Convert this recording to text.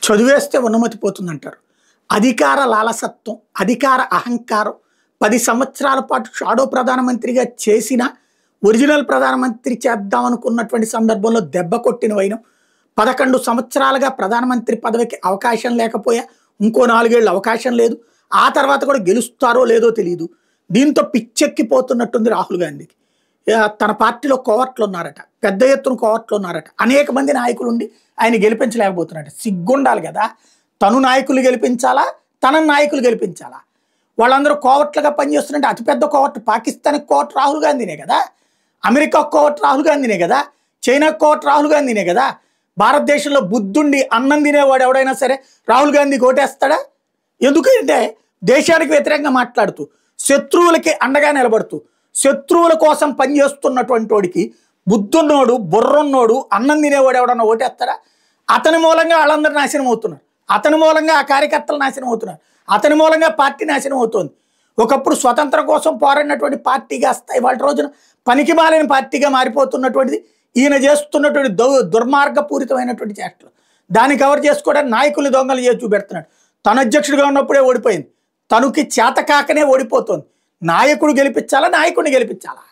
చదివేస్తే ఉన్నమతి పోతుందంటారు. అధికార లాలసత్వం, అధికార అహంకారం, 10 సంవత్సరాల పాటు షాడో ప్రధానమంత్రిగా చేసిన ఒరిజినల్ ప్రధానమంత్రి చేద్దాం అనుకున్నటువంటి సందర్భంలో దెబ్బ కొట్టిన వైనం, 11 సంవత్సరాలుగా ప్రధానమంత్రి పదవికి అవకాశం లేకపోయా, ఇంకో 4 ఏళ్ళు అవకాశం లేదు, ఆ తర్వాత కూడా గెలుస్తారో లేదో తెలియదు. దీంతో పిచ్చెక్కిపోతున్నట్టుంది రాహుల్ గాంధీకి. తన పార్టీలో కోవర్ట్లు ఉన్నారట, పెద్ద ఎత్తున కోవర్ట్లు ఉన్నారట, అనేక మంది నాయకులు ఉండి ఆయన గెలిపించలేకపోతున్నారట. సిగ్గుండాలి కదా, తను నాయకులు గెలిపించాలా, తన నాయకులు గెలిపించాలా? వాళ్ళందరూ కోవర్ట్లుగా పనిచేస్తున్నట్టు అతిపెద్ద కోవర్ట్ పాకిస్తాన్కి కోవర్ట్ రాహుల్ గాంధీనే కదా, అమెరికా కోవర్ట్ రాహుల్ గాంధీనే కదా, చైనా కోవర్ట్ రాహుల్ గాంధీనే కదా. భారతదేశంలో బుద్ధుండి అన్నం తినేవాడు ఎవడైనా సరే రాహుల్ గాంధీకి ఓటేస్తాడా? ఎందుకంటే దేశానికి వ్యతిరేకంగా మాట్లాడుతూ, శత్రువులకి అండగా నిలబడుతూ, శత్రువుల కోసం పనిచేస్తున్నటువంటి వాడికి బుద్ధున్నోడు, బుర్రున్నోడు, అన్నం తినేవాడు ఎవడన్నా ఓటేస్తాడా? అతని మూలంగా వాళ్ళందరూ నాశనం అవుతున్నారు, అతని మూలంగా ఆ కార్యకర్తలు నాశనం అవుతున్నారు, అతని మూలంగా పార్టీ నాశనం అవుతుంది. ఒకప్పుడు స్వతంత్రం కోసం పోరాడినటువంటి పార్టీగా ఇవాళ రోజున పనికిమాలిన పార్టీగా మారిపోతున్నటువంటిది ఈయన చేస్తున్నటువంటి దుర్మార్గపూరితమైనటువంటి చేష్టలు. దాన్ని కవర్ చేసుకోవడానికి నాయకుల్ని దొంగలు చేసి చూపెడుతున్నాడు. తన అధ్యక్షుడిగా ఉన్నప్పుడే ఓడిపోయింది, తనకి చేతకాకనే ఓడిపోతుంది. నాయకుడు గెలిపించాలా, నాయకుడిని గెలిపించాలా?